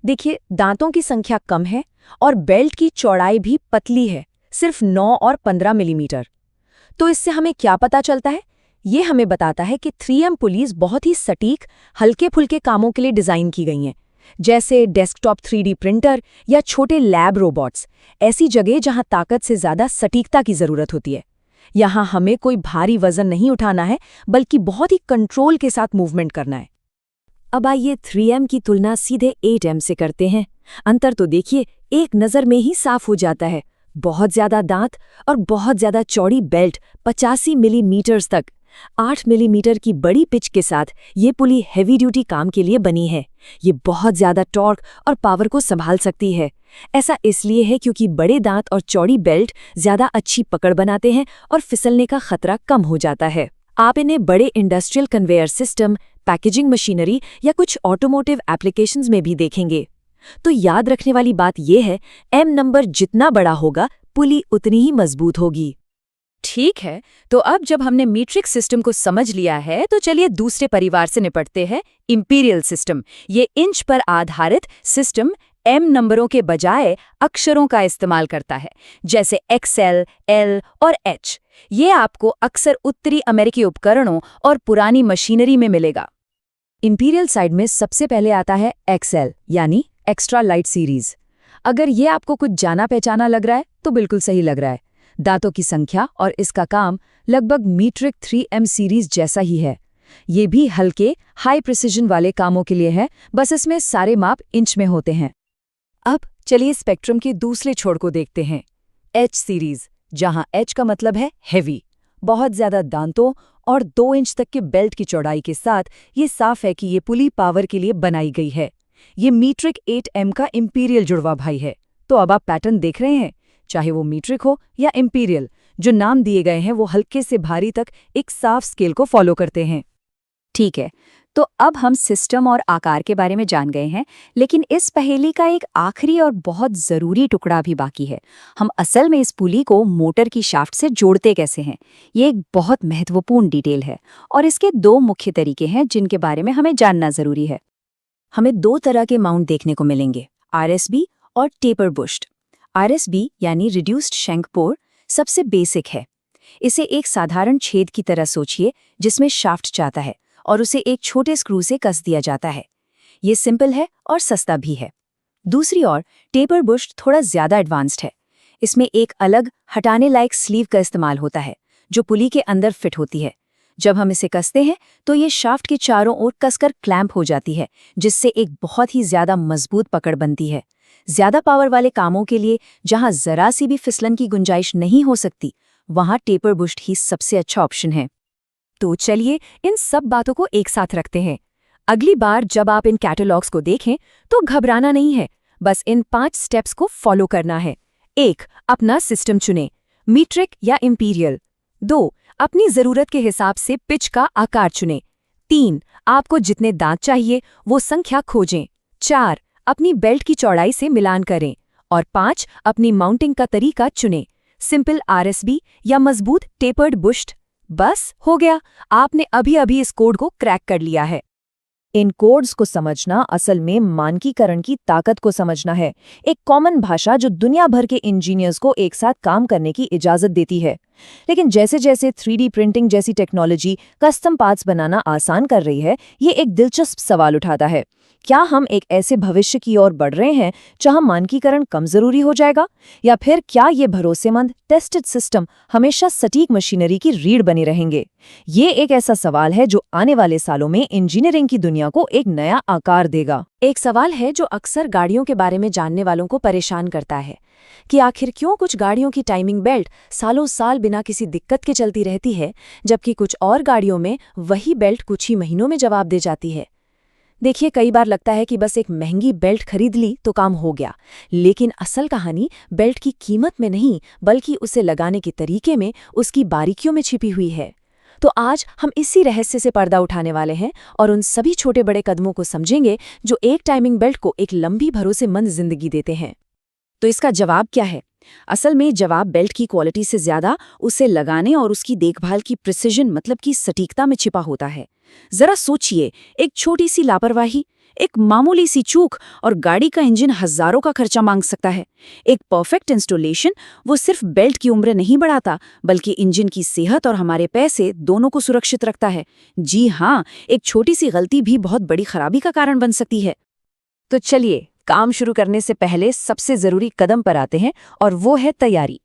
देखिए, दांतों की संख्या कम है और बेल्ट की चौड़ाई भी पतली है, सिर्फ 9 और 15 मिलीमीटर। तो इससे हमें क्या पता चलता है? ये हमें बताता है कि 3M पुलीज बहुत ही सटीक, हल्के-फुल्के कामों के लिए डिजाइन की गई हैं, जैसे डेस्कटॉप 3D प्रिंटर या छोटे लैब रोबोट्स, ऐसी जगह जहां ताकत से ज्यादा सटीकता की जरूरत होती है। यहाँ हमें कोई भारी वजन नहीं उठाना है, बल्कि बहुत ही कंट्रोल के साथ मूवमेंट करना है। अब आइए 3M की तुलना सीधे 8M से करते हैं। अंतर तो देखिए, एक नज़र में ही साफ हो जाता है। बहुत ज्यादा दांत और बहुत ज्यादा चौड़ी बेल्ट, 85 मिलीमीटर्स तक। 8 मिलीमीटर की बड़ी पिच के साथ ये पुली हैवी ड्यूटी काम के लिए बनी है। ये बहुत ज्यादा टॉर्क और पावर को संभाल सकती है। ऐसा इसलिए है क्योंकि बड़े दांत और चौड़ी बेल्ट ज्यादा अच्छी पकड़ बनाते हैं और फिसलने का खतरा कम हो जाता है। आप इन्हें बड़े industrial conveyor system, packaging machinery या कुछ ऑटोमोटिव एप्लीकेशंस में भी देखेंगे। तो याद रखने वाली बात यह है, M नंबर जितना बड़ा होगा, पुली उतनी ही मजबूत होगी। ठीक है, तो अब जब हमने मीट्रिक सिस्टम को समझ लिया है, तो चलिए दूसरे परिवार से निपटते हैं, इंपीरियल सिस्टम। ये इंच पर आधारित सिस्टम M नंबरों के बजाय अक्षरों का इस्तेमाल करता है, जैसे XL, L और H। ये आपको अक्सर उत्तरी अमेरिकी उपकरणों और पुरानी मशीनरी में मिलेगा। इंपीरियल साइड में सबसे पहले आता है XL, यानी एक्स्ट्रा लाइट सीरीज। अगर ये आपको कुछ जाना पहचाना लग रहा है, तो बिल्कुल सही लग रहा है। दांतों की संख्या और इसका काम लगभग मीट्रिक 3M सीरीज जैसा ही है। ये भी हल्के, हाई प्रिसिजन वाले कामों के लिए है, बस इसमें सारे माप इंच में होते हैं। अब चलिए स्पेक्ट्रम के दूसरे छोर को देखते हैं, H सीरीज, जहां H का मतलब है हैवी। बहुत ज्यादा दांतों और 2 इंच तक के बेल्ट की चौड़ाई के साथ ये साफ है कि ये पुली पावर के लिए बनाई गई है। ये मीट्रिक 8M का इंपीरियल जुड़वा भाई है। तो अब आप पैटर्न देख रहे हैं, चाहे वो मीट्रिक हो या इंपीरियल, जो नाम दिए गए हैं वो हल्के से भारी तक एक साफ स्केल को फॉलो करते हैं। ठीक है, तो अब हम सिस्टम और आकार के बारे में जान गए हैं, लेकिन इस पहेली का एक आखिरी और बहुत ज़रूरी टुकड़ा भी बाकी है। हम असल में इस पुली को मोटर की शाफ्ट से जोड़ते कैसे हैं? ये एक बहुत महत्वपूर्ण डिटेल है और इसके 2 मुख्य तरीके हैं जिनके बारे में हमें जानना ज़रूरी है। हमें 2 तरह के माउंट देखने को मिलेंगे, RSB और टेपर बुश्ड। RSB यानी रिड्यूस्ड शैंक पोर सबसे बेसिक है। इसे एक साधारण छेद की तरह सोचिए जिसमें शाफ्ट जाता है और उसे एक छोटे स्क्रू से कस दिया जाता है। ये सिंपल है और सस्ता भी है। दूसरी ओर टेपर बुश्ड थोड़ा ज्यादा एडवांस्ड है। इसमें एक अलग हटाने लायक स्लीव का इस्तेमाल होता है जो पुली के अंदर फिट होती है। जब हम इसे कसते हैं तो ये शाफ्ट के चारों ओर कसकर क्लैंप हो जाती है, जिससे एक बहुत ही ज्यादा मजबूत पकड़ बनती है। ज्यादा पावर वाले कामों के लिए जहां जरा सी भी फिसलन की गुंजाइश नहीं हो सकती, वहां टेपर बुश्ड ही सबसे अच्छा ऑप्शन है। तो चलिए इन सब बातों को एक साथ रखते हैं। अगली बार जब आप इन कैटलॉग्स को देखें तो घबराना नहीं है, बस इन 5 स्टेप्स को फॉलो करना है। 1. अपना सिस्टम चुनें, मीट्रिक या इंपीरियल। 2. अपनी जरूरत के हिसाब से पिच का आकार चुनें। 3. आपको जितने दांत चाहिए वो संख्या खोजें। 4. अपनी बेल्ट की चौड़ाई से मिलान करें। और 5. अपनी माउंटिंग का तरीका चुनें, सिंपल RSB या मजबूत टेपर्ड बुश्ड। बस हो गया, आपने अभी इस कोड को क्रैक कर लिया है। इन कोड्स को समझना असल में मानकीकरण की ताकत को समझना है, एक कॉमन भाषा जो दुनिया भर के इंजीनियर्स को एक साथ काम करने की इजाजत देती है। लेकिन जैसे जैसे 3D प्रिंटिंग जैसी टेक्नोलॉजी कस्टम पार्ट्स बनाना आसान कर रही है, ये एक दिलचस्प सवाल उठाता है। क्या हम एक ऐसे भविष्य की ओर बढ़ रहे हैं जहां मानकीकरण कम जरूरी हो जाएगा, या फिर क्या ये भरोसेमंद टेस्टेड सिस्टम हमेशा सटीक मशीनरी की रीढ़ बने रहेंगे? ये एक ऐसा सवाल है जो आने वाले सालों में इंजीनियरिंग की दुनिया को एक नया आकार देगा। एक सवाल है जो अक्सर गाड़ियों के बारे में जानने वालों को परेशान करता है कि आखिर क्यों कुछ गाड़ियों की टाइमिंग बेल्ट सालों साल बिना किसी दिक्कत के चलती रहती है, जबकि कुछ और गाड़ियों में वही बेल्ट कुछ ही महीनों में जवाब दे जाती है। देखिए, कई बार लगता है कि बस एक महंगी बेल्ट खरीद ली तो काम हो गया, लेकिन असल कहानी बेल्ट की कीमत में नहीं, बल्कि उसे लगाने के तरीके में, उसकी बारीकियों में छिपी हुई है। तो आज हम इसी रहस्य से पर्दा उठाने वाले हैं और उन सभी छोटे बड़े कदमों को समझेंगे जो एक टाइमिंग बेल्ट को एक लंबी भरोसेमंद जिंदगी देते हैं। तो इसका जवाब क्या है? असल में जवाब बेल्ट की क्वालिटी से ज्यादा उसे लगाने और उसकी देखभाल की प्रिसिजन मतलब की सटीकता में छिपा होता है। जरा सोचिए, एक छोटी सी लापरवाही, एक मामूली सी चूक और गाड़ी का इंजन हजारों का खर्चा मांग सकता है। एक परफेक्ट इंस्टॉलेशन वो सिर्फ बेल्ट की उम्र नहीं बढ़ाता, बल्कि इंजन की सेहत और हमारे पैसे दोनों को सुरक्षित रखता है। जी हाँ, एक छोटी सी गलती भी बहुत बड़ी खराबी का कारण बन सकती है। तो चलिए, काम शुरू करने से पहले सबसे जरूरी कदम पर आते हैं, और वो है तैयारी।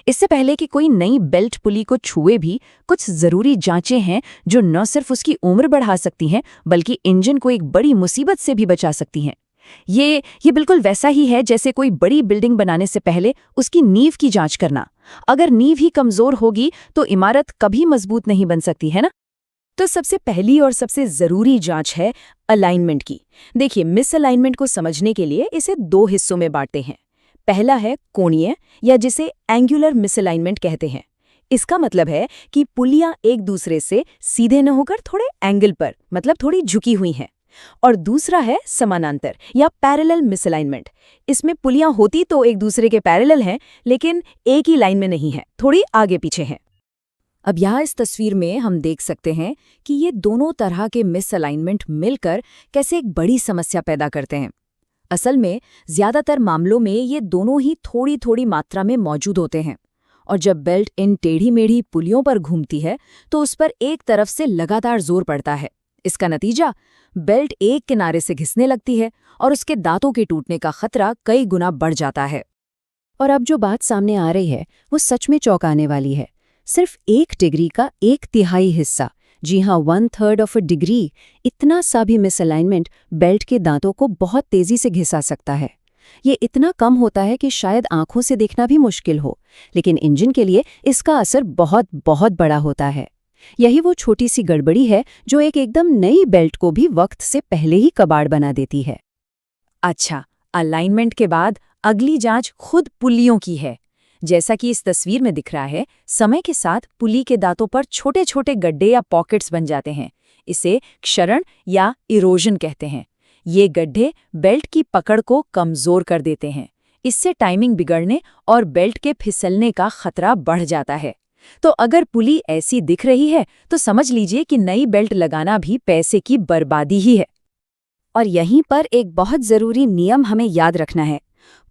इससे पहले कि कोई नई बेल्ट पुली को छुए भी, कुछ जरूरी जांचें हैं जो न सिर्फ उसकी उम्र बढ़ा सकती हैं, बल्कि इंजन को एक बड़ी मुसीबत से भी बचा सकती हैं। ये बिल्कुल वैसा ही है जैसे कोई बड़ी बिल्डिंग बनाने से पहले उसकी नींव की जांच करना। अगर नींव ही कमजोर होगी तो इमारत कभी मजबूत नहीं बन सकती, है ना? तो सबसे पहली और सबसे जरूरी जांच है अलाइनमेंट की। देखिए, मिसअलाइनमेंट को समझने के लिए इसे 2 हिस्सों में बांटते हैं। पहला है कोणीय, या जिसे एंगुलर मिसअलाइनमेंट कहते हैं। इसका मतलब है कि पुलियां एक दूसरे से सीधे न होकर थोड़े एंगल पर, मतलब थोड़ी झुकी हुई हैं। और दूसरा है समानांतर या पैरेलल मिसअलाइनमेंट। इसमें पुलियां होती तो एक दूसरे के पैरेलल हैं, लेकिन एक ही लाइन में नहीं है, थोड़ी आगे पीछे हैं। अब यहाँ इस तस्वीर में हम देख सकते हैं कि ये दोनों तरह के मिसअलाइनमेंट मिलकर कैसे एक बड़ी समस्या पैदा करते हैं। असल में ज्यादातर मामलों में ये दोनों ही थोड़ी थोड़ी मात्रा में मौजूद होते हैं, और जब बेल्ट इन टेढ़ी मेढ़ी पुलियों पर घूमती है तो उस पर एक तरफ से लगातार जोर पड़ता है। इसका नतीजा, बेल्ट एक किनारे से घिसने लगती है और उसके दांतों के टूटने का खतरा कई गुना बढ़ जाता है। और अब जो बात सामने आ रही है वो सच में चौंकाने वाली है। सिर्फ 1 डिग्री का 1/3 हिस्सा, जी हाँ 1/3 ऑफ अ डिग्री, इतना सा भी मिसअलाइनमेंट बेल्ट के दांतों को बहुत तेजी से घिसा सकता है। ये इतना कम होता है कि शायद आंखों से देखना भी मुश्किल हो, लेकिन इंजन के लिए इसका असर बहुत बहुत बड़ा होता है। यही वो छोटी सी गड़बड़ी है जो एक एकदम नई बेल्ट को भी वक्त से पहले ही कबाड़ बना देती है। अच्छा, अलाइनमेंट के बाद अगली जांच खुद पुलियों की है। जैसा कि इस तस्वीर में दिख रहा है, समय के साथ पुली के दांतों पर छोटे छोटे गड्ढे या पॉकेट्स बन जाते हैं। इसे क्षरण या इरोजन कहते हैं। ये गड्ढे बेल्ट की पकड़ को कमजोर कर देते हैं। इससे टाइमिंग बिगड़ने और बेल्ट के फिसलने का खतरा बढ़ जाता है। तो अगर पुली ऐसी दिख रही है तो समझ लीजिए कि नई बेल्ट लगाना भी पैसे की बर्बादी ही है। और यहीं पर एक बहुत जरूरी नियम हमें याद रखना है।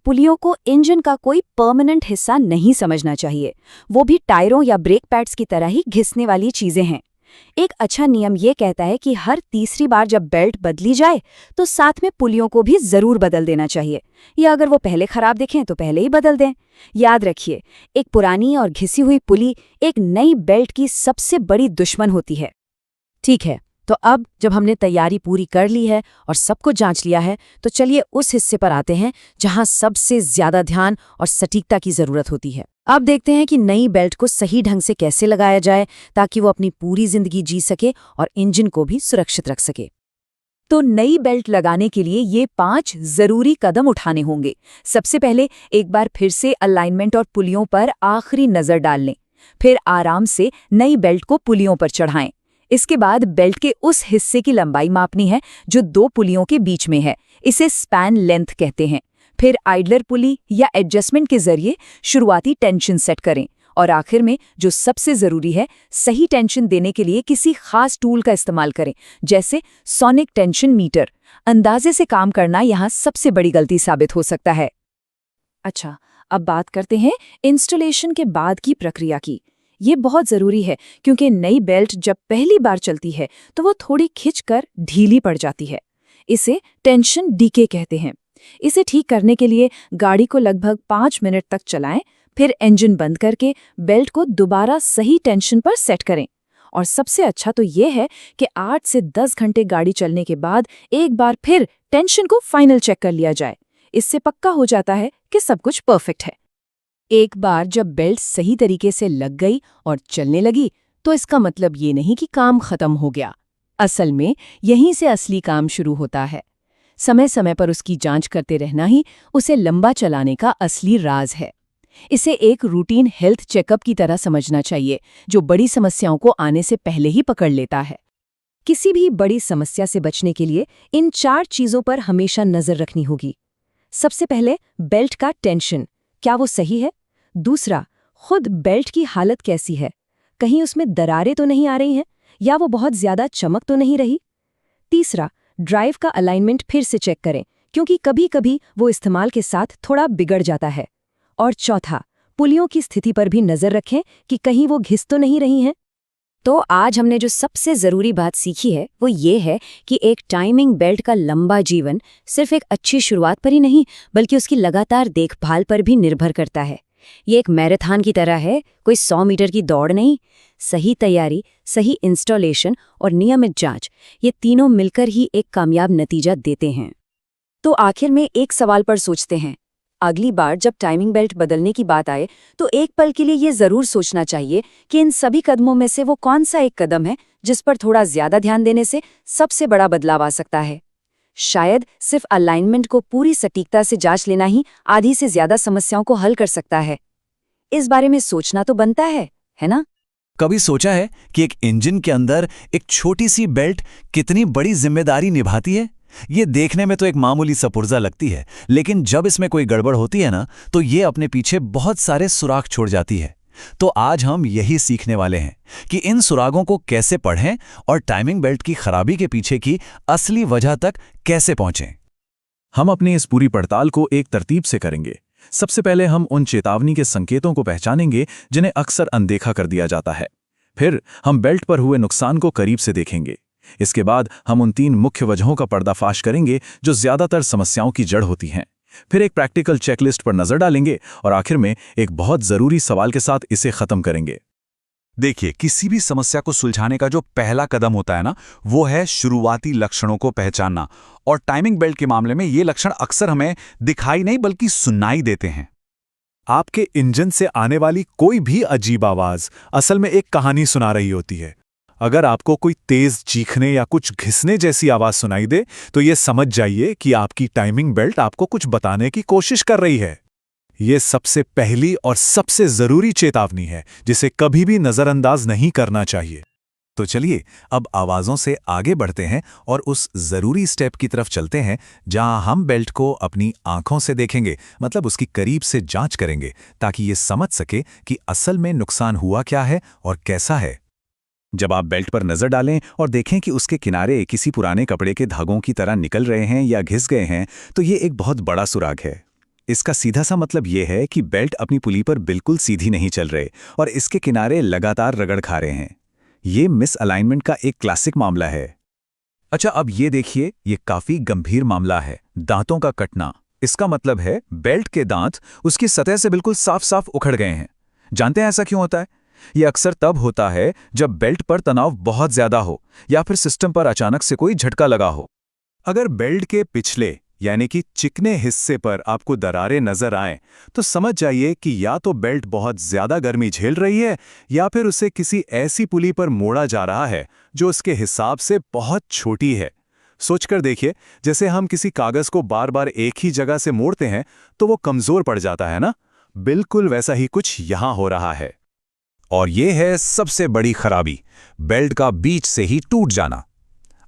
पुलियों को इंजन का कोई परमानेंट हिस्सा नहीं समझना चाहिए। वो भी टायरों या ब्रेक पैड्स की तरह ही घिसने वाली चीजें हैं। एक अच्छा नियम ये कहता है कि हर तीसरी बार जब बेल्ट बदली जाए तो साथ में पुलियों को भी जरूर बदल देना चाहिए, या अगर वो पहले खराब दिखें तो पहले ही बदल दें। याद रखिए, एक पुरानी और घिसी हुई पुली एक नई बेल्ट की सबसे बड़ी दुश्मन होती है। ठीक है, तो अब जब हमने तैयारी पूरी कर ली है और सब कुछ जांच लिया है, तो चलिए उस हिस्से पर आते हैं जहां सबसे ज्यादा ध्यान और सटीकता की जरूरत होती है। अब देखते हैं कि नई बेल्ट को सही ढंग से कैसे लगाया जाए ताकि वो अपनी पूरी जिंदगी जी सके और इंजन को भी सुरक्षित रख सके। तो नई बेल्ट लगाने के लिए ये 5 जरूरी कदम उठाने होंगे। सबसे पहले एक बार फिर से अलाइनमेंट और पुलियों पर आखिरी नजर डाल लें। फिर आराम से नई बेल्ट को पुलियों पर चढ़ाएं। इसके बाद बेल्ट के उस हिस्से की लंबाई मापनी है जो 2 पुलियों के बीच में है। इसे स्पैन लेंथ कहते हैं। फिर आइडलर पुली या एडजस्टमेंट के जरिए शुरुआती टेंशन सेट करें। और आखिर में जो सबसे जरूरी है, सही टेंशन देने के लिए किसी खास टूल का इस्तेमाल करें, जैसे सोनिक टेंशन मीटर। अंदाजे से काम करना यहाँ सबसे बड़ी गलती साबित हो सकता है। अच्छा, अब बात करते हैं इंस्टॉलेशन के बाद की प्रक्रिया की। ये बहुत जरूरी है क्योंकि नई बेल्ट जब पहली बार चलती है तो वो थोड़ी खिंचकर ढीली पड़ जाती है। इसे टेंशन डीके कहते हैं। इसे ठीक करने के लिए गाड़ी को लगभग 5 मिनट तक चलाएं, फिर इंजन बंद करके बेल्ट को दोबारा सही टेंशन पर सेट करें। और सबसे अच्छा तो ये है कि 8 से 10 घंटे गाड़ी चलने के बाद एक बार फिर टेंशन को फाइनल चेक कर लिया जाए। इससे पक्का हो जाता है कि सब कुछ परफेक्ट है। एक बार जब बेल्ट सही तरीके से लग गई और चलने लगी तो इसका मतलब ये नहीं कि काम खत्म हो गया। असल में यहीं से असली काम शुरू होता है। समय समय पर उसकी जांच करते रहना ही उसे लंबा चलाने का असली राज है। इसे एक रूटीन हेल्थ चेकअप की तरह समझना चाहिए जो बड़ी समस्याओं को आने से पहले ही पकड़ लेता है। किसी भी बड़ी समस्या से बचने के लिए इन 4 चीजों पर हमेशा नजर रखनी होगी। सबसे पहले बेल्ट का टेंशन, क्या वो सही है? दूसरा, खुद बेल्ट की हालत कैसी है, कहीं उसमें दरारें तो नहीं आ रही हैं या वो बहुत ज्यादा चमक तो नहीं रही। तीसरा, ड्राइव का अलाइनमेंट फिर से चेक करें, क्योंकि कभी-कभी वो इस्तेमाल के साथ थोड़ा बिगड़ जाता है। और चौथा, पुलियों की स्थिति पर भी नजर रखें कि कहीं वो घिस तो नहीं रही हैं। तो आज हमने जो सबसे ज़रूरी बात सीखी है वो ये है कि एक टाइमिंग बेल्ट का लंबा जीवन सिर्फ एक अच्छी शुरुआत पर ही नहीं बल्कि उसकी लगातार देखभाल पर भी निर्भर करता है। ये एक मैराथन की तरह है, कोई 100 मीटर की दौड़ नहीं। सही तैयारी, सही इंस्टॉलेशन और नियमित जांच, ये तीनों मिलकर ही एक कामयाब नतीजा देते हैं। तो आखिर में एक सवाल पर सोचते हैं, अगली बार जब टाइमिंग बेल्ट बदलने की बात आए तो एक पल के लिए ये जरूर सोचना चाहिए कि इन सभी कदमों में से वो कौन सा एक कदम है जिस पर थोड़ा ज्यादा ध्यान देने से सबसे बड़ा बदलाव आ सकता है। शायद सिर्फ अलाइनमेंट को पूरी सटीकता से जांच लेना ही आधी से ज्यादा समस्याओं को हल कर सकता है। इस बारे में सोचना तो बनता है ना? कभी सोचा है कि एक इंजन के अंदर एक छोटी सी बेल्ट कितनी बड़ी जिम्मेदारी निभाती है? ये देखने में तो एक मामूली सा पुर्जा लगती है, लेकिन जब इसमें कोई गड़बड़ होती है ना, तो ये अपने पीछे बहुत सारे सुराग छोड़ जाती है। तो आज हम यही सीखने वाले हैं कि इन सुरागों को कैसे पढ़ें और टाइमिंग बेल्ट की खराबी के पीछे की असली वजह तक कैसे पहुंचें। हम अपनी इस पूरी पड़ताल को एक तरतीब से करेंगे। सबसे पहले हम उन चेतावनी के संकेतों को पहचानेंगे जिन्हें अक्सर अनदेखा कर दिया जाता है। फिर हम बेल्ट पर हुए नुकसान को करीब से देखेंगे। इसके बाद हम उन 3 मुख्य वजहों का पर्दाफाश करेंगे जो ज्यादातर समस्याओं की जड़ होती हैं। फिर एक प्रैक्टिकल चेकलिस्ट पर नजर डालेंगे और आखिर में एक बहुत जरूरी सवाल के साथ इसे खत्म करेंगे। देखिए, किसी भी समस्या को सुलझाने का जो पहला कदम होता है ना, वो है शुरुआती लक्षणों को पहचानना। और टाइमिंग बेल्ट के मामले में ये लक्षण अक्सर हमें दिखाई नहीं बल्कि सुनाई देते हैं। आपके इंजन से आने वाली कोई भी अजीब आवाज असल में एक कहानी सुना रही होती है। अगर आपको कोई तेज चीखने या कुछ घिसने जैसी आवाज सुनाई दे, तो ये समझ जाइए कि आपकी टाइमिंग बेल्ट आपको कुछ बताने की कोशिश कर रही है। ये सबसे पहली और सबसे जरूरी चेतावनी है, जिसे कभी भी नजरअंदाज नहीं करना चाहिए। तो चलिए अब आवाज़ों से आगे बढ़ते हैं और उस ज़रूरी स्टेप की तरफ चलते हैं जहां हम बेल्ट को अपनी आंखों से देखेंगे, मतलब उसकी करीब से जांच करेंगे, ताकि ये समझ सके कि असल में नुकसान हुआ क्या है और कैसा है। जब आप बेल्ट पर नजर डालें और देखें कि उसके किनारे किसी पुराने कपड़े के धागों की तरह निकल रहे हैं या घिस गए हैं, तो ये एक बहुत बड़ा सुराग है। इसका सीधा सा मतलब ये है कि बेल्ट अपनी पुली पर बिल्कुल सीधी नहीं चल रहे और इसके किनारे लगातार रगड़ खा रहे हैं। ये मिस अलाइनमेंट का एक क्लासिक मामला है। अच्छा, अब ये देखिए, ये काफी गंभीर मामला है, दांतों का कटना। इसका मतलब है बेल्ट के दांत उसकी सतह से बिल्कुल साफ साफ उखड़ गए हैं। जानते हैं ऐसा क्यों होता है? ये अक्सर तब होता है जब बेल्ट पर तनाव बहुत ज्यादा हो या फिर सिस्टम पर अचानक से कोई झटका लगा हो। अगर बेल्ट के पिछले यानी कि चिकने हिस्से पर आपको दरारें नजर आएं, तो समझ जाइए कि या तो बेल्ट बहुत ज्यादा गर्मी झेल रही है या फिर उसे किसी ऐसी पुली पर मोड़ा जा रहा है जो उसके हिसाब से बहुत छोटी है। सोचकर देखिए, जैसे हम किसी कागज को बार बार एक ही जगह से मोड़ते हैं तो वो कमजोर पड़ जाता है ना, बिल्कुल वैसा ही कुछ यहां हो रहा है। और ये है सबसे बड़ी खराबी, बेल्ट का बीच से ही टूट जाना।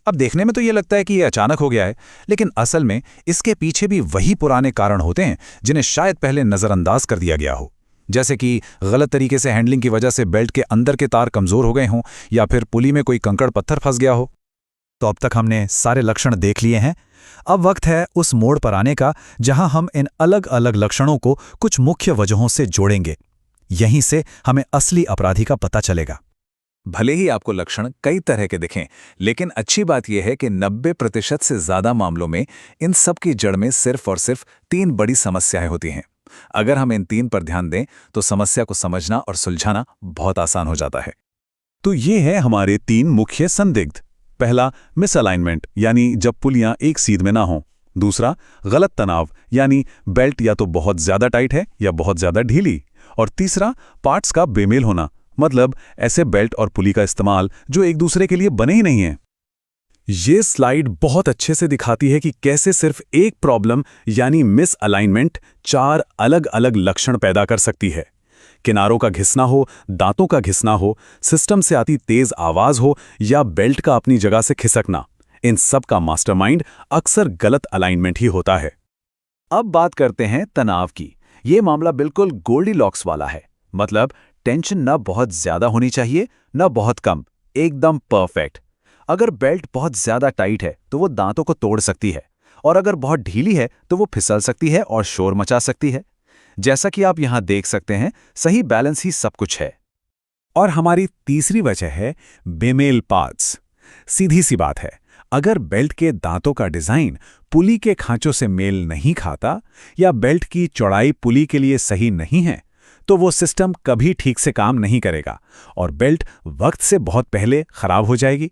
अब देखने में तो ये लगता है कि ये अचानक हो गया है, लेकिन असल में इसके पीछे भी वही पुराने कारण होते हैं जिन्हें शायद पहले नज़रअंदाज कर दिया गया हो। जैसे कि गलत तरीके से हैंडलिंग की वजह से बेल्ट के अंदर के तार कमज़ोर हो गए हों या फिर पुली में कोई कंकड़ पत्थर फंस गया हो। तो अब तक हमने सारे लक्षण देख लिए हैं। अब वक्त है उस मोड़ पर आने का जहां हम इन अलग अलग लक्षणों को कुछ मुख्य वजहों से जोड़ेंगे। यहीं से हमें असली अपराधी का पता चलेगा। भले ही आपको लक्षण कई तरह के दिखें, लेकिन अच्छी बात यह है कि 90% से ज़्यादा मामलों में इन सब की जड़ में सिर्फ और सिर्फ 3 बड़ी समस्याएं होती हैं। अगर हम इन 3 पर ध्यान दें तो समस्या को समझना और सुलझाना बहुत आसान हो जाता है। तो ये है हमारे 3 मुख्य संदिग्ध। पहला, मिसअलाइनमेंट, यानी जब पुलियां एक सीध में ना हों। दूसरा, गलत तनाव, यानी बेल्ट या तो बहुत ज्यादा टाइट है या बहुत ज्यादा ढीली। और तीसरा, पार्ट्स का बेमेल होना, मतलब ऐसे बेल्ट और पुली का इस्तेमाल जो एक दूसरे के लिए बने ही नहीं हैं। ये स्लाइड बहुत अच्छे से दिखाती है कि कैसे सिर्फ एक प्रॉब्लम यानी मिस अलाइनमेंट 4 अलग अलग लक्षण पैदा कर सकती है। किनारों का घिसना हो, दांतों का घिसना हो, सिस्टम से आती तेज आवाज हो या बेल्ट का अपनी जगह से खिसकना, इन सब का मास्टरमाइंड अक्सर गलत अलाइनमेंट ही होता है। अब बात करते हैं तनाव की, ये मामला बिल्कुल गोल्डीलॉक्स वाला है। मतलब टेंशन न बहुत ज्यादा होनी चाहिए न बहुत कम, एकदम परफेक्ट। अगर बेल्ट बहुत ज्यादा टाइट है तो वो दांतों को तोड़ सकती है, और अगर बहुत ढीली है तो वो फिसल सकती है और शोर मचा सकती है। जैसा कि आप यहां देख सकते हैं, सही बैलेंस ही सब कुछ है। और हमारी तीसरी वजह है बेमेल पार्ट्स। सीधी सी बात है, अगर बेल्ट के दांतों का डिजाइन पुली के खांचों से मेल नहीं खाता या बेल्ट की चौड़ाई पुली के लिए सही नहीं है, तो वो सिस्टम कभी ठीक से काम नहीं करेगा और बेल्ट वक्त से बहुत पहले खराब हो जाएगी।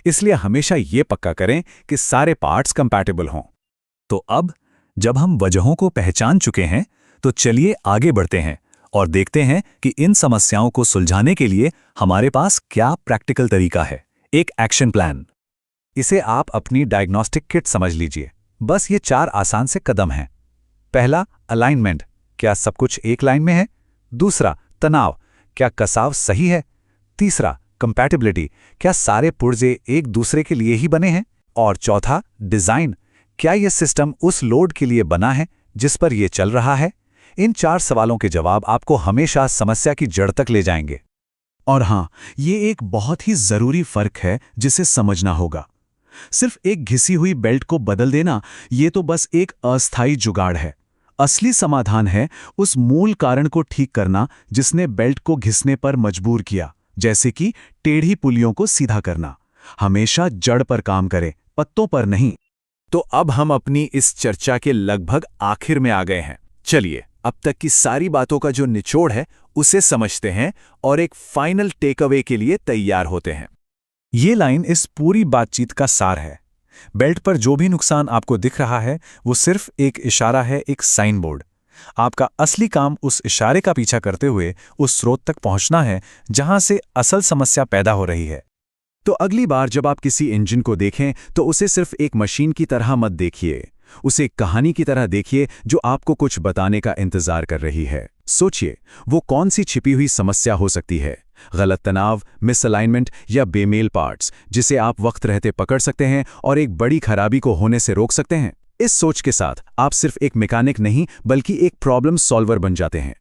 इसलिए हमेशा ये पक्का करें कि सारे पार्ट्स कंपैटिबल हों। तो अब जब हम वजहों को पहचान चुके हैं, तो चलिए आगे बढ़ते हैं और देखते हैं कि इन समस्याओं को सुलझाने के लिए हमारे पास क्या प्रैक्टिकल तरीका है, एक एक्शन प्लान। इसे आप अपनी डायग्नोस्टिक किट समझ लीजिए। बस ये 4 आसान से कदम हैं। पहला, अलाइनमेंट, क्या सब कुछ एक लाइन में है? दूसरा, तनाव, क्या कसाव सही है? तीसरा, कंपैटिबिलिटी, क्या सारे पुर्जे एक दूसरे के लिए ही बने हैं? और चौथा, डिजाइन, क्या यह सिस्टम उस लोड के लिए बना है जिस पर यह चल रहा है? इन 4 सवालों के जवाब आपको हमेशा समस्या की जड़ तक ले जाएंगे। और हां, ये एक बहुत ही जरूरी फर्क है जिसे समझना होगा। सिर्फ एक घिसी हुई बेल्ट को बदल देना, ये तो बस एक अस्थायी जुगाड़ है। असली समाधान है उस मूल कारण को ठीक करना जिसने बेल्ट को घिसने पर मजबूर किया, जैसे कि टेढ़ी पुलियों को सीधा करना। हमेशा जड़ पर काम करें, पत्तों पर नहीं। तो अब हम अपनी इस चर्चा के लगभग आखिर में आ गए हैं। चलिए अब तक की सारी बातों का जो निचोड़ है उसे समझते हैं और एक फाइनल टेक अवे के लिए तैयार होते हैं। ये लाइन इस पूरी बातचीत का सार है। बेल्ट पर जो भी नुकसान आपको दिख रहा है वो सिर्फ एक इशारा है, एक साइन बोर्ड। आपका असली काम उस इशारे का पीछा करते हुए उस स्रोत तक पहुंचना है जहां से असल समस्या पैदा हो रही है। तो अगली बार जब आप किसी इंजन को देखें तो उसे सिर्फ एक मशीन की तरह मत देखिए, उसे एक कहानी की तरह देखिए जो आपको कुछ बताने का इंतजार कर रही है। सोचिए वो कौन सी छिपी हुई समस्या हो सकती है, गलत तनाव, मिसअलाइनमेंट या बेमेल पार्ट्स, जिसे आप वक्त रहते पकड़ सकते हैं और एक बड़ी खराबी को होने से रोक सकते हैं। इस सोच के साथ आप सिर्फ एक मैकेनिक नहीं बल्कि एक प्रॉब्लम सॉल्वर बन जाते हैं।